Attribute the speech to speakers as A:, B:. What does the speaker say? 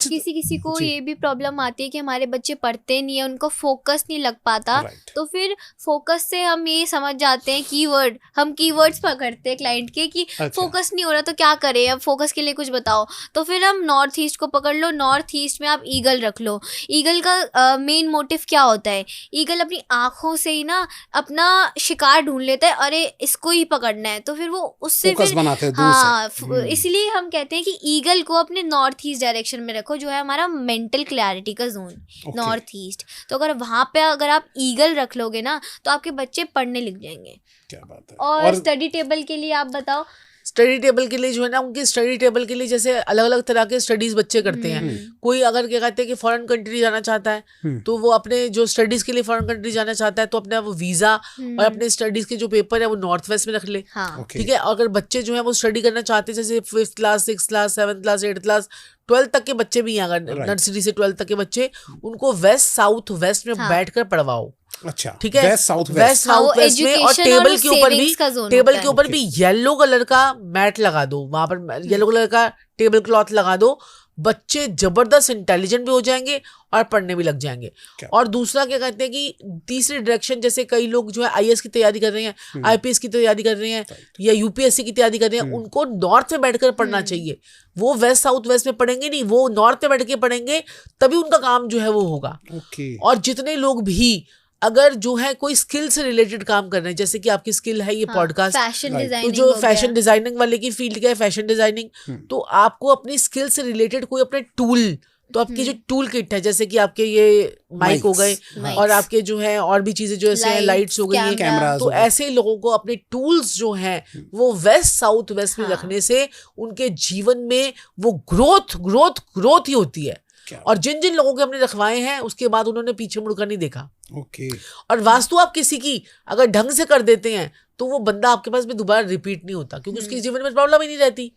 A: किसी किसी को ये भी प्रॉब्लम आती है कि हमारे बच्चे पढ़ते नहीं है, उनको फोकस नहीं लग पाता, तो फिर फोकस से हम ये समझ जाते हैं कीवर्ड, हम कीवर्ड्स पकड़ते हैं क्लाइंट के कि फोकस नहीं हो रहा तो क्या करें, अब फोकस के लिए कुछ बताओ, तो फिर हम नॉर्थ ईस्ट को पकड़ लो, नॉर्थ ईस्ट में आप ईगल रख लो। ईगल का मेन मोटिव क्या होता है, ईगल अपनी आंखों से ही ना अपना शिकार ढूंढ लेता है, अरे इसको ही पकड़ना है, तो फिर वो उससे फिर
B: बनाते हैं
A: हाँ, इसलिए हम कहते हैं कि ईगल को अपने नॉर्थ ईस्ट डायरेक्शन में रखो, जो है हमारा मेंटल क्लैरिटी का जोन, नॉर्थ ईस्ट। तो अगर वहाँ पे अगर आप ईगल रख लोगे ना तो आपके बच्चे पढ़ने लग जाएंगे।
B: क्या बात है।
A: और स्टडी टेबल के लिए आप बताओ।
C: स्टडी टेबल के लिए जो है ना, उनकी स्टडी टेबल के लिए जैसे अलग अलग तरह के स्टडीज बच्चे करते हैं। कोई अगर क्या कहते हैं कि फॉरेन कंट्री जाना चाहता है तो वो अपने जो स्टडीज के लिए फॉरेन कंट्री जाना चाहता है तो अपना वो वीजा और अपने स्टडीज के जो पेपर है वो नॉर्थ वेस्ट में रख ले। ठीक है। अगर बच्चे जो है वो स्टडी करना चाहते हैं जैसे 5th class 6th class 7th class 8th class 12th तक के बच्चे भी हैं, अगर नर्सरी से 12th तक के बच्चे, उनको वेस्ट साउथ वेस्ट में बैठकर पढ़वाओ।
B: अच्छा,
C: ठीक है,
B: वेस्ट साउथ
C: वेस्ट में, और टेबल के ऊपर भी येलो कलर का मैट लगा दो, वहां पर येलो कलर का टेबल क्लॉथ लगा दो। बच्चे जबरदस्त इंटेलिजेंट भी हो जाएंगे और पढ़ने भी लग जाएंगे। और दूसरा क्या कहते हैं कि तीसरी डायरेक्शन, जैसे कई लोग जो है आईएएस की तैयारी कर रहे हैं, आईपीएस की तैयारी कर रहे हैं या यूपीएससी की तैयारी कर रहे हैं, उनको नॉर्थ में बैठकर पढ़ना चाहिए। वो वेस्ट साउथ वेस्ट में पढ़ेंगे नहीं, वो नॉर्थ में बैठ के पढ़ेंगे, तभी उनका काम जो है वो होगा। और जितने लोग भी अगर जो है कोई स्किल से रिलेटेड काम कर रहे हैं, जैसे कि आपकी स्किल है ये पॉडकास्ट, तो जो फैशन डिजाइनिंग वाले की फील्ड का है फैशन डिजाइनिंग, तो आपको अपनी स्किल से रिलेटेड कोई अपने टूल, तो आपकी जो टूल किट है, जैसे कि आपके ये माइक हो गए और आपके जो है और भी चीजें जो ऐसे लाइट्स हो गई, कैमरास, तो ऐसे लोगों को अपने टूल्स जो हैं वो वेस्ट साउथ वेस्ट में रखने से उनके जीवन में वो ग्रोथ ही होती है। और जिन जिन लोगों के हमने रखवाए हैं उसके बाद उन्होंने पीछे मुड़कर नहीं देखा। और वास्तु आप किसी की अगर ढंग से कर देते हैं तो वो बंदा आपके पास में दोबारा रिपीट नहीं होता, क्योंकि उसके जीवन में प्रॉब्लम ही नहीं रहती।